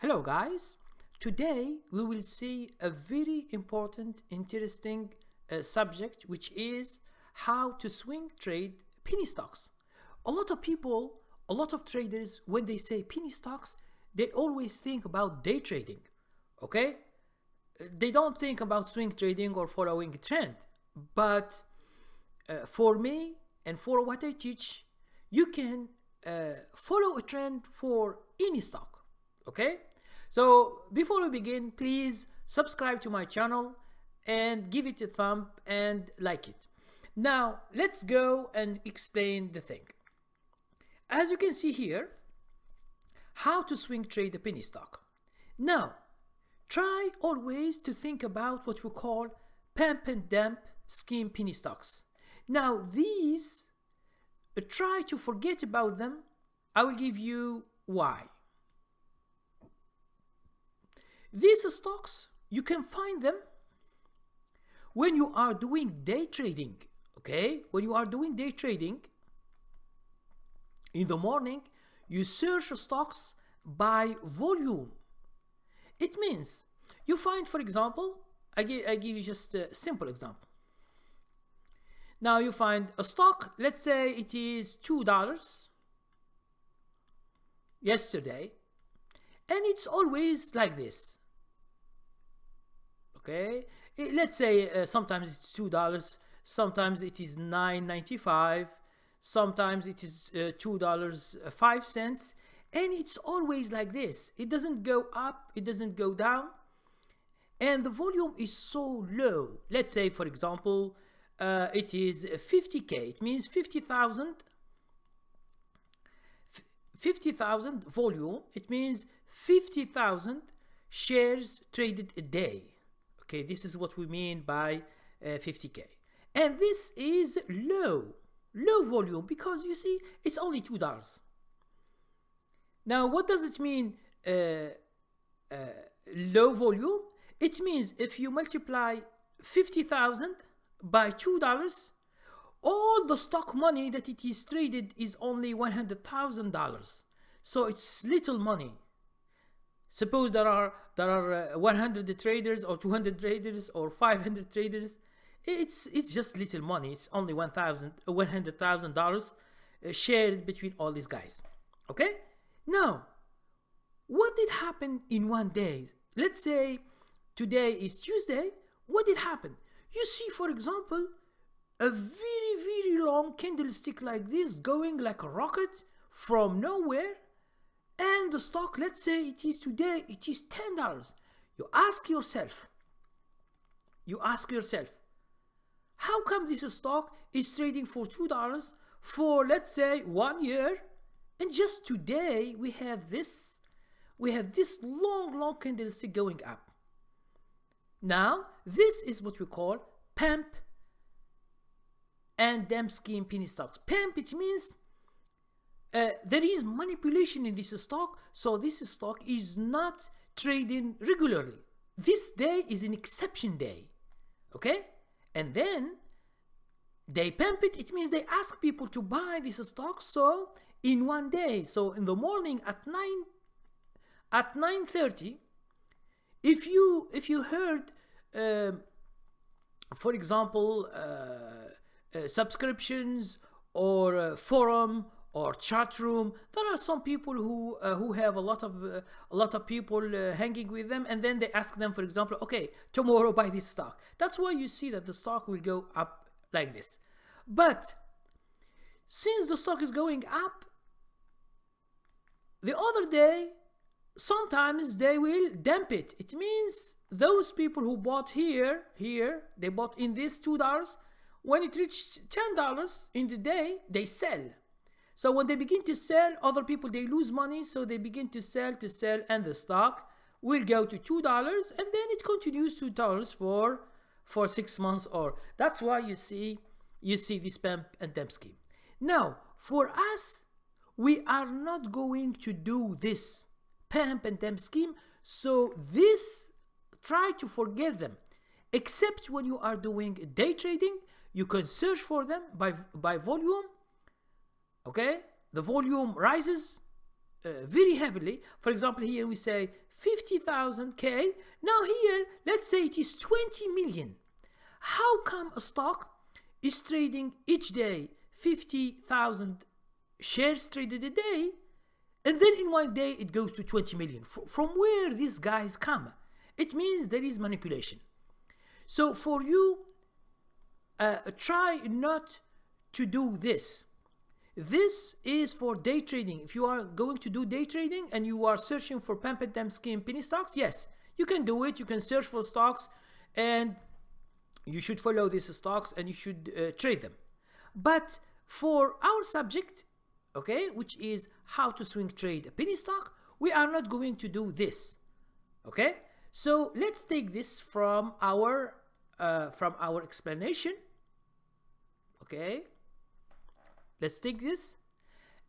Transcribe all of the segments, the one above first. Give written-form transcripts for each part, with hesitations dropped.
Hello guys, today we will see a very important, interesting subject, which is how to swing trade penny stocks. A lot of people, a lot of traders, when they say penny stocks, they always think about day trading, okay? They don't think about swing trading or following a trend. But for me and for what I teach, you can follow a trend for any stock, okay? So before we begin, please subscribe to my channel and give it a thumb and like it. Now let's go and explain the thing. As you can see here, how to swing trade a penny stock. Now try always to think about what we call pump and dump scheme penny stocks. Now these, try to forget about them. I will give you why. These stocks, you can find them when you are doing day trading, okay? When you are doing day trading, in the morning, you search stocks by volume. It means you find, for example, I give you just a simple example. Now you find a stock, let's say it is $2 yesterday, and it's always like this. Okay, let's say sometimes it's $2, sometimes it is $9.95, sometimes it is $2.05, and it's always like this. It doesn't go up, it doesn't go down, and the volume is so low. Let's say, for example, it is 50k. It means 50,000 volume. It means 50,000 shares traded a day. Okay, this is what we mean by 50k. And this is low volume, because you see, it's only $2. Now, what does it mean, low volume? It means if you multiply 50,000 by $2, all the stock money that it is traded is only $100,000. So it's little money. Suppose there are 100 traders or 200 traders or 500 traders. It's just little money. It's only $100,000 shared between all these guys. Okay? Now, what did happen in one day? Let's say today is Tuesday. What did happen? You see, for example, a very long candlestick like this going like a rocket from nowhere. And the stock, let's say it is today, it is $10. You ask yourself, how come this stock is trading for $2 for, let's say, 1 year? And just today we have this long candlestick going up. Now, this is what we call pump and dump scheme penny stocks. Pump, it means there is manipulation in this stock, so this stock is not trading regularly. This day is an exception day, okay? And then they pump it. It means they ask people to buy this stock. So in one day, so in the morning at 9:30, if you heard, for example, subscriptions or forum or chat room, there are some people who have a lot of people hanging with them, and then they ask them, for example, okay, tomorrow buy this stock. That's why you see that the stock will go up like this. But since the stock is going up, the other day sometimes they will dump it. It means those people who bought here, they bought in this $2. When it reached $10 in the day, they sell. So when they begin to sell, other people, they lose money, so they begin to sell, and the stock will go to $2, and then it continues $2 for 6 months. Or that's why you see this pump and dump scheme. Now, for us, we are not going to do this pump and dump scheme, so this, try to forget them. Except when you are doing day trading, you can search for them by volume. Okay, the volume rises very heavily. For example, here we say 50,000 K. Now here, let's say it is 20 million. How come a stock is trading each day 50,000 shares traded a day, and then in one day it goes to 20 million? From where these guys come? It means there is manipulation. So for you, try not to do this. This is for day trading. If you are going to do day trading and you are searching for pump and dump scheme penny stocks, yes, you can do it. You can search for stocks and you should follow these stocks and you should trade them. But for our subject, okay, which is how to swing trade a penny stock, we are not going to do this. Okay, so let's take this from our explanation. Okay, let's take this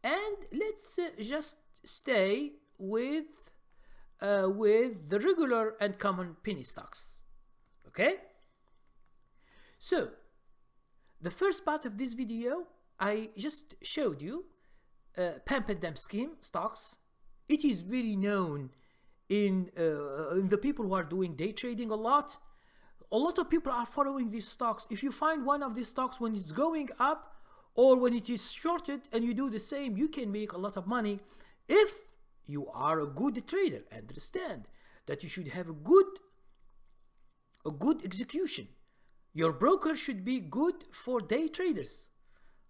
and let's just stay with the regular and common penny stocks. Okay, so the first part of this video, I just showed you pump and dump scheme stocks. It is very known in the people who are doing day trading a lot. A lot of people are following these stocks. If you find one of these stocks when it's going up or when it is shorted and you do the same, you can make a lot of money if you are a good trader. Understand that you should have a good execution. Your broker should be good for day traders.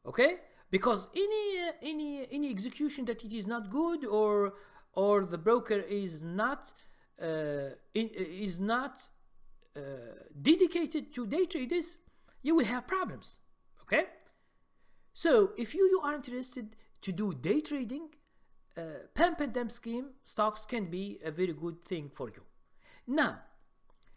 Okay, because any execution that it is not good or the broker is not dedicated to day traders, you will have problems. Okay, so if you are interested to do day trading, pump and dump scheme stocks can be a very good thing for you. Now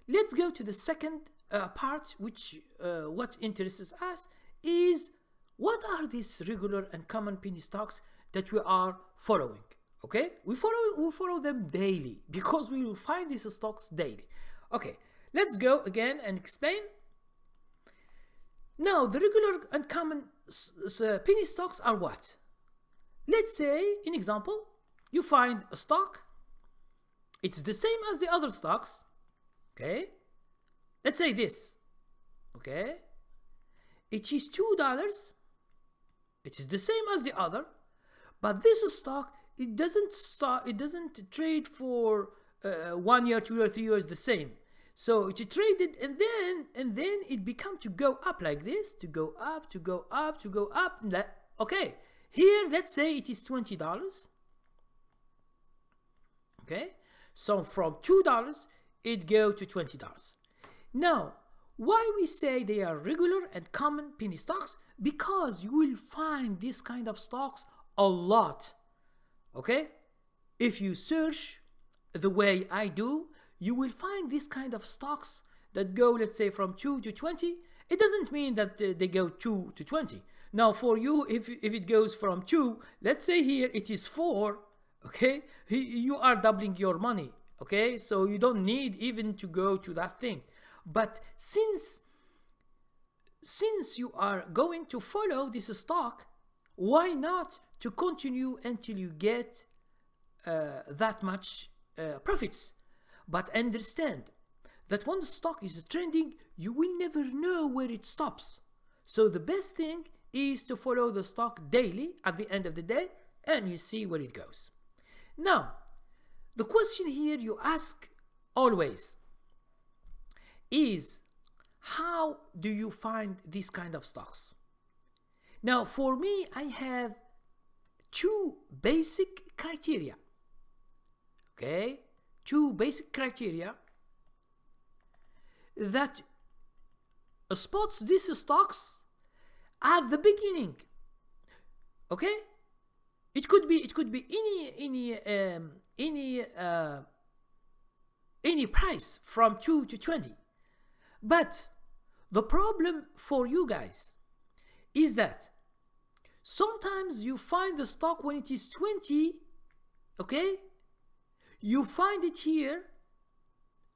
let's go to the second part, which what interests us is what are these regular and common penny stocks that we are following. Okay, we follow them daily because we will find these stocks daily. Okay, let's go again and explain. Now the regular and common penny stocks are what? Let's say, in example, you find a stock, it's the same as the other stocks. Okay, let's say this. Okay, it is $2. It is the same as the other, but this stock, it doesn't trade for 1 year, 2 year, 3 years the same. So it traded and then it become to go up like this, to go up, to go up, to go up. Okay, here let's say it is $20. Okay, so from $2 it go to $20. Now, why we say they are regular and common penny stocks? Because you will find this kind of stocks a lot. Okay, if you search the way I do, you will find this kind of stocks that go, let's say, from 2 to 20. It doesn't mean that they go 2 to 20. Now for you, if it goes from 2, let's say here it is 4, okay, you are doubling your money. Okay, so you don't need even to go to that thing. But since you are going to follow this stock, why not to continue until you get that much profits? But understand that when the stock is trending, you will never know where it stops. So the best thing is to follow the stock daily at the end of the day and you see where it goes. Now, the question here you ask always is, how do you find these kind of stocks? Now, for me, I have 2 basic criteria. Okay, 2 basic criteria that spots these stocks at the beginning. Okay, it could be any price from 2 to 20. But the problem for you guys is that sometimes you find the stock when it is 20, okay? You find it here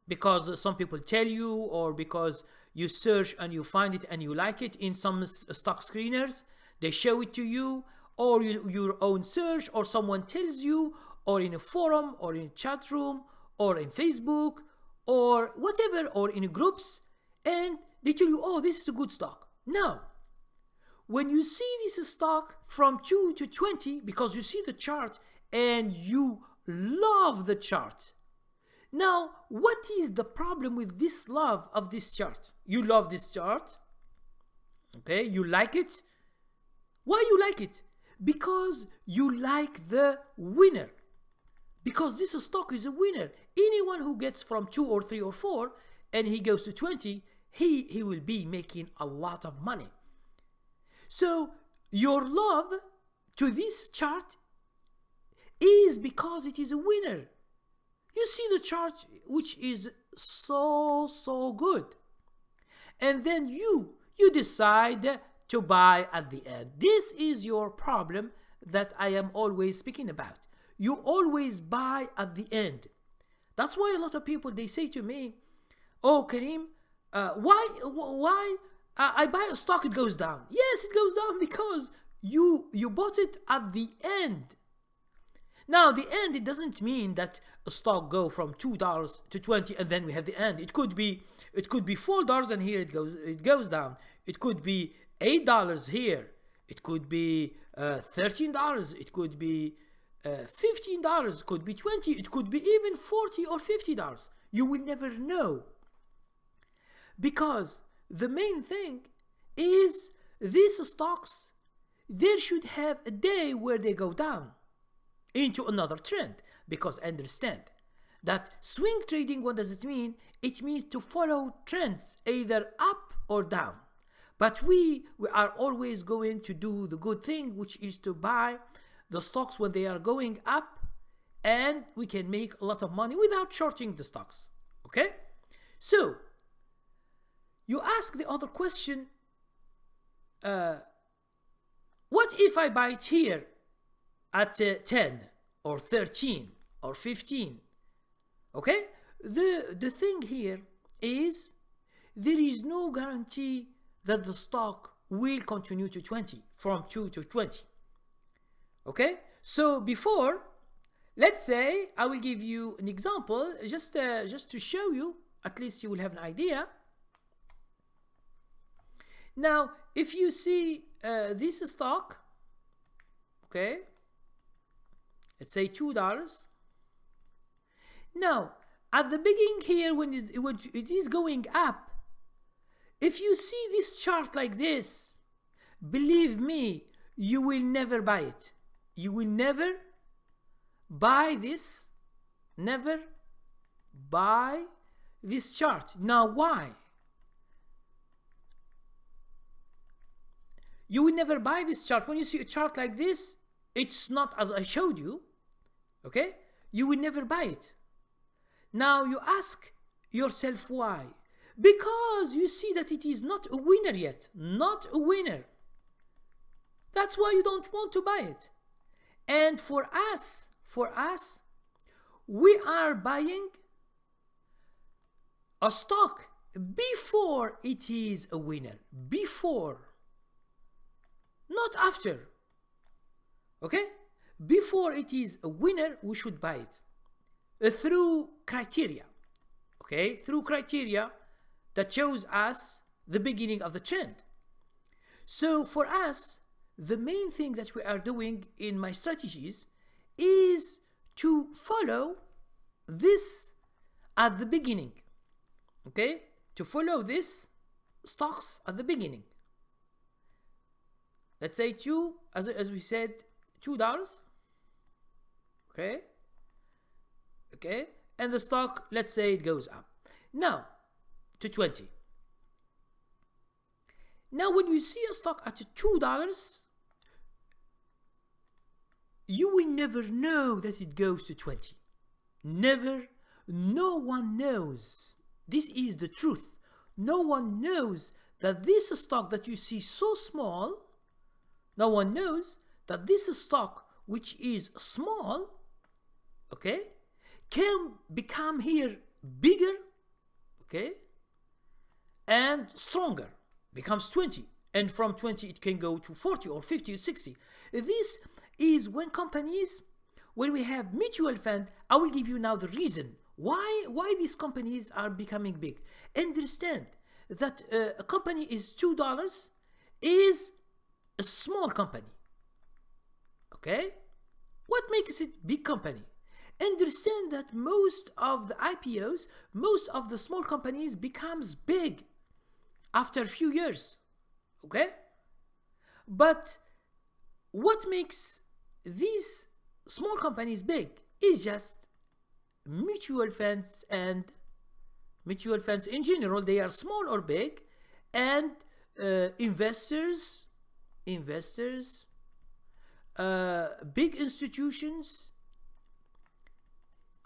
because some people tell you, or because you search and you find it and you like it in some stock screeners, they show it to you, or your own search, or someone tells you, or in a forum, or in a chat room, or in Facebook, or whatever, or in groups, and they tell you, oh, this is a good stock. No. When you see this stock from 2 to 20, because you see the chart and you love the chart. Now, what is the problem with this love of this chart? You love this chart, okay? You like it. Why you like it? Because you like the winner. Because this stock is a winner. Anyone who gets from 2 or 3 or 4 and he goes to 20, he will be making a lot of money. So your love to this chart is because it is a winner. You see the chart which is so good. And then you decide to buy at the end. This is your problem that I am always speaking about. You always buy at the end. That's why a lot of people, they say to me, oh, Karim, why I buy a stock, it goes down. Yes, it goes down because you bought it at the end. Now, the end, it doesn't mean that a stock go from $2 to 20 and then we have the end. It could be $4 and here it goes down. It could be $8 here. It could be $13. It could be $15. It could be $20. It could be even $40 or $50. You will never know. Because the main thing is these stocks, they should have a day where they go down into another trend. Because understand that swing trading, what does it mean? It means to follow trends either up or down. But we are always going to do the good thing, which is to buy the stocks when they are going up, and we can make a lot of money without shorting the stocks. Okay? So you ask the other question, what if I buy it here at 10 or 13 or 15? Okay? The thing here is there is no guarantee that the stock will continue to 20, from 2 to 20. Okay? So before, let's say I will give you an example just to show you, at least you will have an idea. Now, if you see this stock, okay, let's say $2. Now, at the beginning here, when it is going up, if you see this chart like this, believe me, you will never buy it. You will never buy this, never buy this chart. Now, why? You will never buy this chart. When you see a chart like this, it's not as I showed you, okay? You will never buy it. Now you ask yourself why? Because you see that it is not a winner yet, not a winner. That's why you don't want to buy it. And for us, we are buying a stock before it is a winner, before, not after. Okay? Before it is a winner, we should buy it through criteria. Okay? Through criteria that shows us the beginning of the trend. So for us, the main thing that we are doing in my strategies is to follow this at the beginning. Okay? To follow this stocks at the beginning. Let's say as we said, $2. Okay? Okay? And the stock, let's say it goes up. Now, to 20. Now, when you see a stock at $2, you will never know that it goes to 20. Never. No one knows. This is the truth. No one knows that this stock that you see so small, no one knows that this stock, which is small, okay, can become here bigger, okay, and stronger, becomes 20, and from 20 it can go to 40 or 50 or 60. This is when companies, when we have mutual fund. I will give you now the reason why these companies are becoming big. Understand that a company is $2 is a small company. Okay, what makes it big company? Understand that most of the IPOs, most of the small companies becomes big after a few years. Okay, but what makes these small companies big is just mutual funds, and mutual funds in general, they are small or big, and investors, big institutions,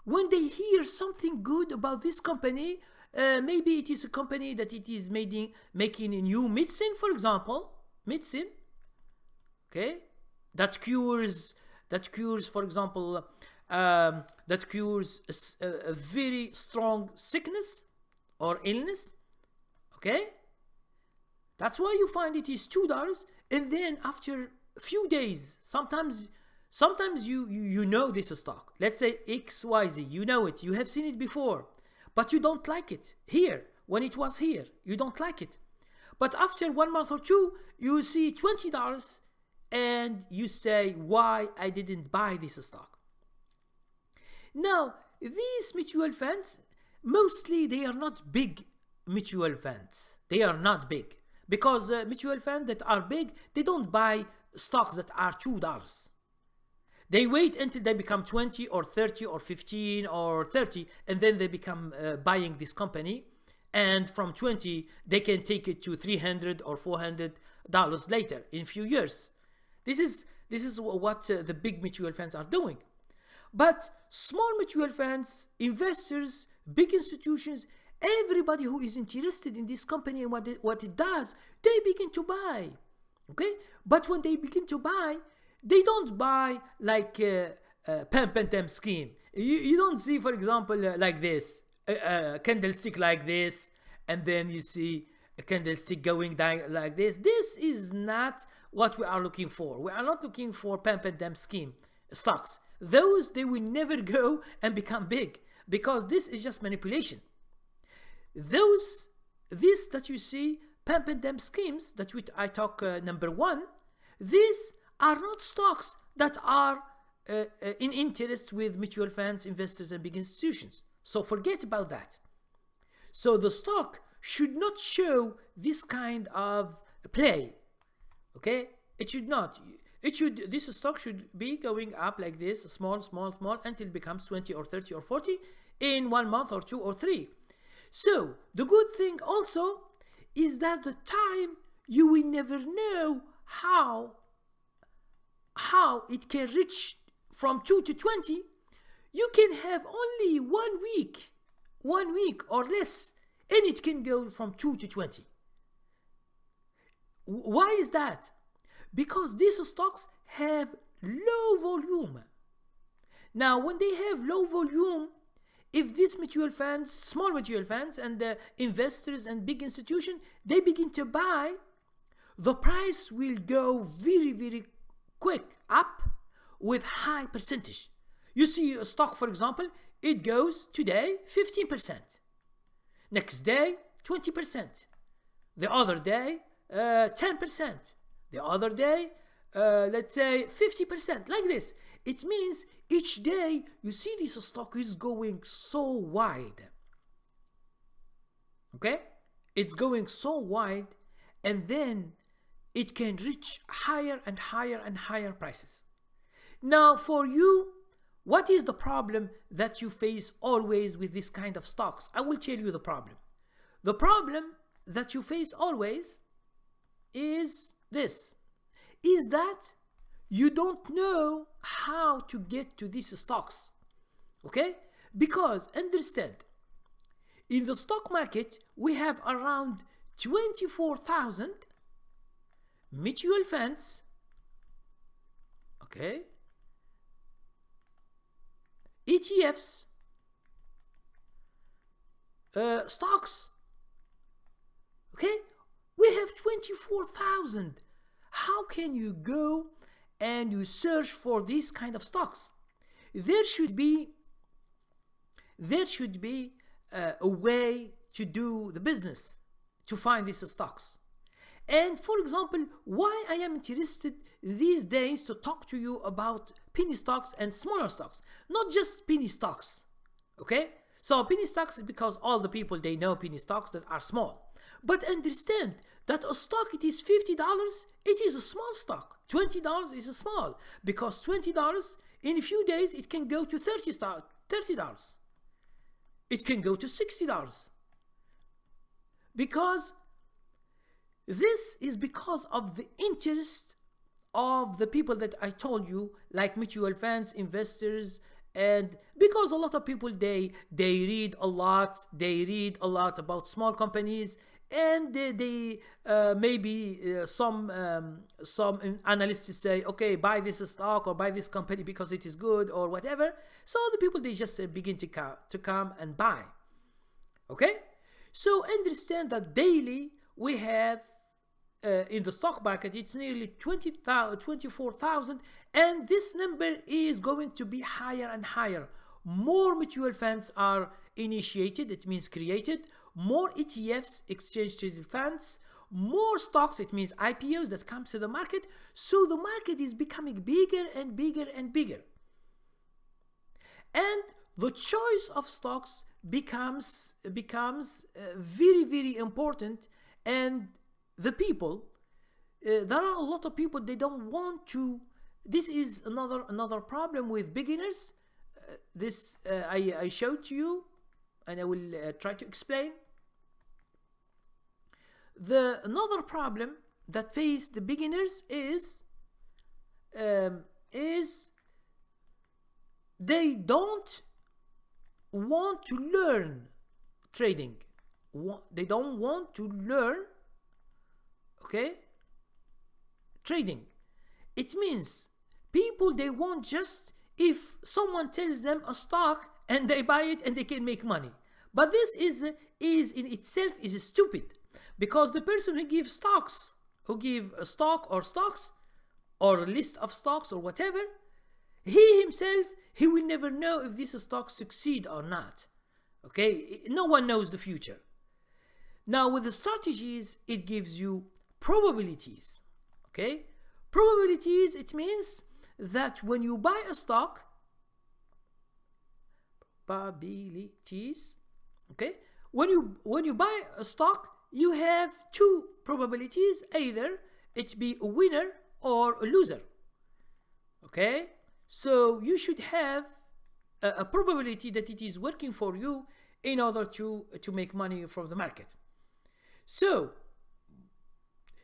when they hear something good about this company, maybe it is a company that it is making a new medicine, for example, medicine, okay, that cures, for example, that cures a very strong sickness or illness. Okay, that's why you find it is $2, and then after a few days, sometimes you know this stock, let's say XYZ, you know it, you have seen it before, but you don't like it here. When it was here, you don't like it, but after 1 month or two, you see $20 and you say, why I didn't buy this stock? Now, these mutual funds, mostly they are not big mutual funds. They are not big because mutual funds that are big, they don't buy stocks that are $2. They wait until they become 20 or 30 or 15 or 30, and then they become buying this company. And from 20, they can take it to $300 or $400 later in a few years. This is what the big mutual funds are doing. But small mutual funds, investors, big institutions, everybody who is interested in this company and what it does, they begin to buy. Okay, but when they begin to buy, they don't buy like a pump and dump scheme. You don't see, for example, like this, a candlestick like this, and then you see a candlestick going down like this. This is not what we are looking for. We are not looking for pump and dump scheme stocks. Those, they will never go and become big because this is just manipulation. This that you see, pump and dump schemes, that I talk number one, these are not stocks that are in interest with mutual funds, investors, and big institutions. So forget about that. So the stock should not show this kind of play. Okay, it should not. This stock should be going up like this, small, until it becomes 20 or 30 or 40 in 1 month or 2 or 3. So the good thing also is that the time, you will never know how it can reach from 2 to 20. You can have only 1 week or less, and it can go from 2 to 20. Why is that? Because these stocks have low volume. Now, when they have low volume, if these mutual funds, small mutual funds, and investors and big institutions, they begin to buy, the price will go very, very quick up with high percentage. You see a stock, for example, it goes today 15%, next day 20%, the other day 10%, the other day let's say 50%, like this. It means each day you see this stock is going so wide. Okay, it's going so wide, and then it can reach higher and higher and higher prices. Now, for you, what is the problem that you face always with this kind of stocks? I will tell you the problem. The problem that you face always is this, is that you don't know how to get to these stocks. Okay? Because understand, in the stock market, we have around 24,000 mutual funds, okay, ETFs, stocks. Okay, We have 24,000. How can you go and you search for these kind of stocks? There should be a way to do the business to find these stocks. And for example, why I am interested these days to talk to you about penny stocks and smaller stocks, not just penny stocks. Okay, so penny stocks is because all the people, they know penny stocks that are small. But understand that a stock, it is $50, it is a small stock. $20 is a small, because $20 in a few days it can go to $30. It can go to $60. Because this is because of the interest of the people that I told you, like mutual funds, investors, and because a lot of people, they read a lot about small companies, and they maybe some analysts say, okay, buy this stock or buy this company because it is good or whatever. So the people, they just begin to come and buy. Okay, so understand that daily we have in the stock market, it's nearly 24,000, and this number is going to be higher and higher. More mutual funds are initiated, it means created, more ETFs, exchange traded funds, more stocks, it means IPOs that comes to the market. So the market is becoming bigger and bigger and bigger. And the choice of stocks becomes very, very important. And the people, there are a lot of people, they don't want to. This is another problem with beginners. This I showed to you, and I will try to explain. Another problem that face the beginners is they don't want to learn trading. They don't want to learn, okay, trading. It means people, they want just if someone tells them a stock and they buy it and they can make money. But this is in itself is stupid, because the person who gives stocks, who give a stock or stocks or a list of stocks or whatever, he himself, he will never know if this stock succeed or not. Okay, no one knows the future. Now with the strategies, it gives you probabilities. Okay, probabilities, it means that when you buy a stock, probabilities, okay, when you buy a stock, you have two probabilities, either it be a winner or a loser. Okay, so you should have a probability that it is working for you in order to make money from the market. So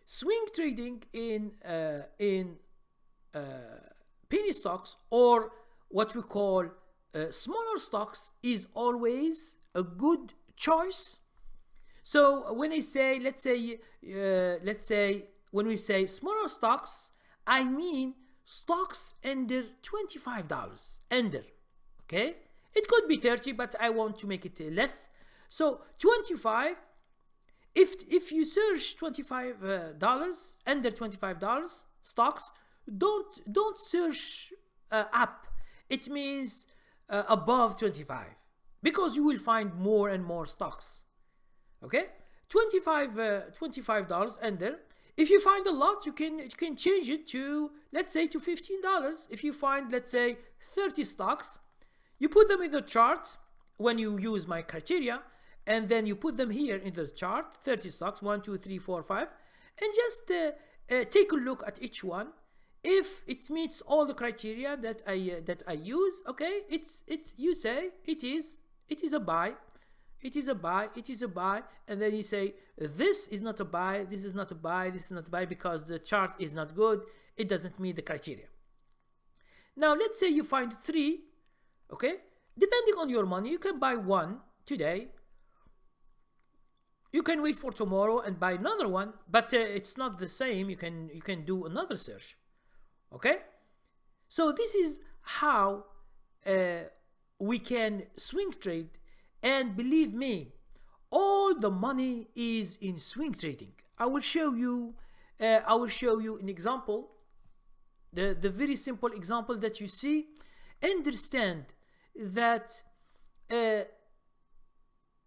swing trading in penny stocks, or what we call smaller stocks, is always a good choice. So when I say, let's say when we say smaller stocks, I mean stocks under $25, under. Okay, it could be 30, but I want to make it less. So 25. If you search $25, under $25 stocks, don't search up. It means above 25, because you will find more and more stocks. Okay, $25 under. If you find a lot, you can change it to, let's say, to $15. If you find, let's say, 30 stocks, you put them in the chart when you use my criteria, and then you put them here in the chart, 30 stocks, 1, 2, 3, 4, 5, and just take a look at each one. If it meets all the criteria that I use, okay, you say it is a buy, it is a buy, it is a buy, and then you say this is not a buy, this is not a buy, this is not a buy, because the chart is not good, it doesn't meet the criteria. Now let's say you find 3, okay, depending on your money, you can buy 1 today. You can wait for tomorrow and buy another one, but it's not the same. You can do another search. Okay, so this is how we can swing trade, and believe me, all the money is in swing trading. I will show you an example, the very simple example that you see. Understand that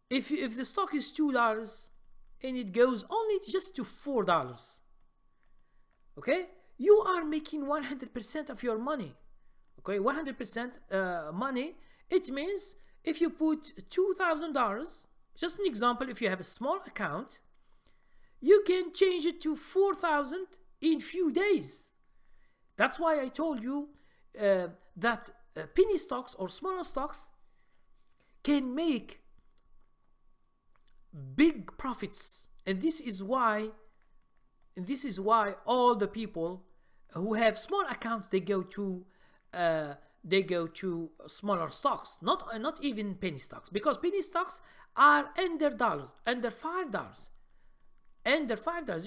if the stock is $2 and it goes only just to $4, okay, you are making 100% of your money. Okay, 100% money. It means if you put $2,000, just an example, if you have a small account, you can change it to 4,000 in few days. That's why I told you that penny stocks or smaller stocks can make big profits, and this is why all the people who have small accounts, they go to smaller stocks, not even penny stocks, because penny stocks are under $5. Under $5,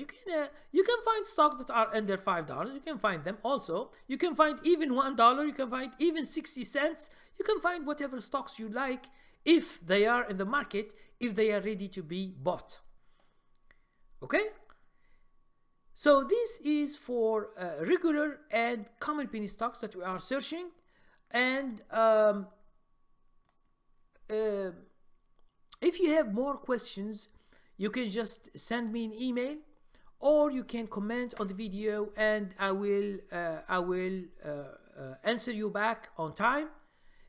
you can find stocks that are under $5. You can find them also. You can find even $1. You can find even 60 cents. You can find whatever stocks you like if they are in the market, if they are ready to be bought. Okay? So this is for regular and common penny stocks that we are searching. And if you have more questions, you can just send me an email, or you can comment on the video, and I will answer you back on time.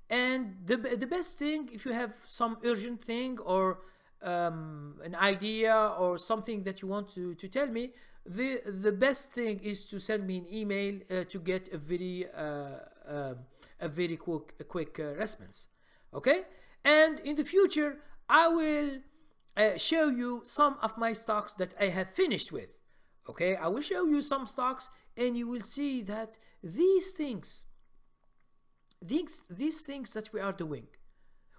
And the best thing, if you have some urgent thing or an idea or something that you want to tell me, the best thing is to send me an email to get a very quick response. Okay, and in the future I will show you some of my stocks that I have finished with. Okay, I will show you some stocks, and you will see that these things that we are doing,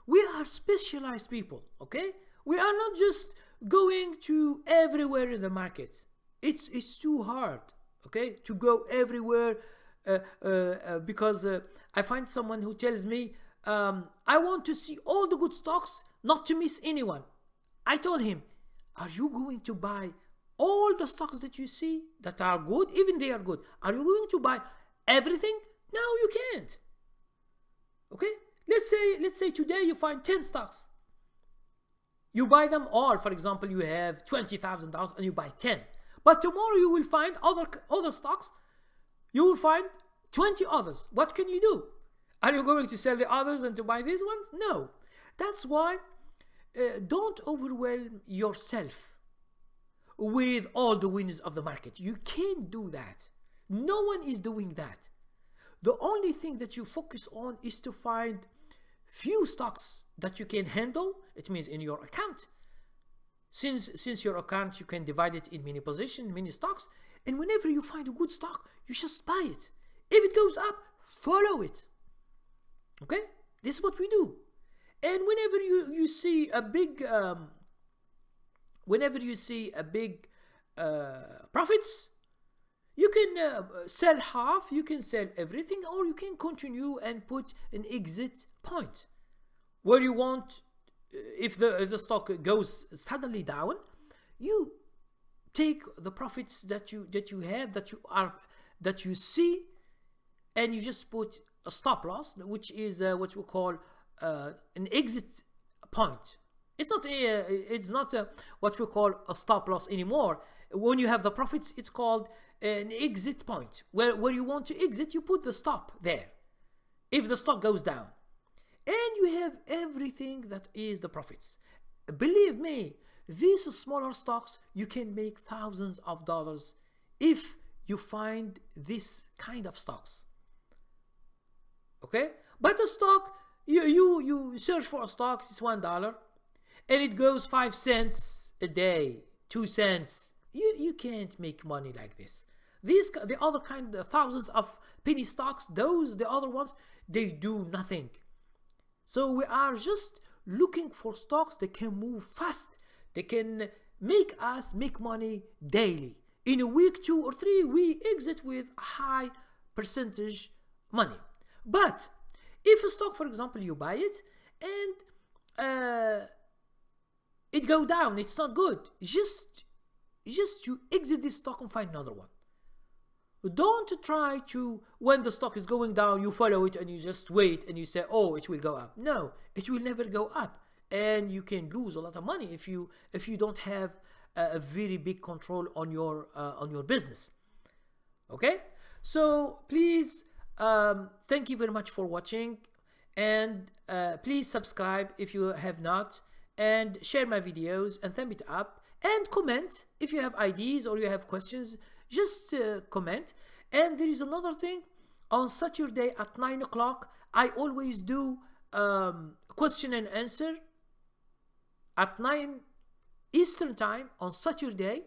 we are specialized people. Okay, we are not just going to everywhere in the market. It's too hard, okay, to go everywhere because I find someone who tells me I want to see all the good stocks, not to miss anyone. I told him, are you going to buy all the stocks that you see that are good, even they are good? Are you going to buy everything? No, you can't. Okay, let's say today you find 10 stocks. You buy them all. For example, you have $20,000 and you buy 10. But tomorrow you will find other stocks. You will find 20 others. What can you do? Are you going to sell the others and to buy these ones? No. That's why don't overwhelm yourself with all the winners of the market. You can't do that. No one is doing that. The only thing that you focus on is to find few stocks that you can handle. It means in your account. Since your account, you can divide it in many positions, many stocks, and whenever you find a good stock, you just buy it. If it goes up, follow it. Okay, this is what we do. And whenever you see a big profits, you can sell half, you can sell everything, or you can continue and put an exit point where you want. If the stock goes suddenly down, you take the profits that you see, and you just put a stop loss, which is what we call an exit point. It's not what we call a stop loss anymore. When you have the profits, it's called an exit point. Where you want to exit, you put the stop there if the stock goes down. And you have everything that is the profits. Believe me, these smaller stocks, you can make thousands of dollars if you find this kind of stocks. Okay? But a stock, you search for a stock, it's $1, and it goes 5 cents a day, 2 cents. You can't make money like this. The other kind, thousands of penny stocks, the other ones, they do nothing. So we are just looking for stocks that can move fast. They can make us make money daily. In a week, 2 or 3, we exit with a high percentage money. But if a stock, for example, you buy it and it go down, it's not good. Just just to exit this stock and find another one. Don't try to, when the stock is going down, you follow it and you just wait and you say, oh, it will go up. No, it will never go up, and you can lose a lot of money if you don't have a very big control on your business. Okay, so please, thank you very much for watching, and please subscribe if you have not, and share my videos and thumb it up, and comment if you have ideas or you have questions. Just comment. And there is another thing, on Saturday at 9 o'clock I always do question and answer at 9 Eastern time on Saturday.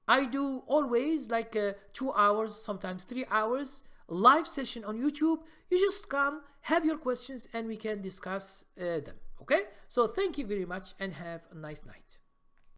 I do always like 2 hours, sometimes 3 hours live session on YouTube. You just come, have your questions, and we can discuss them. Okay, so thank you very much and have a nice night.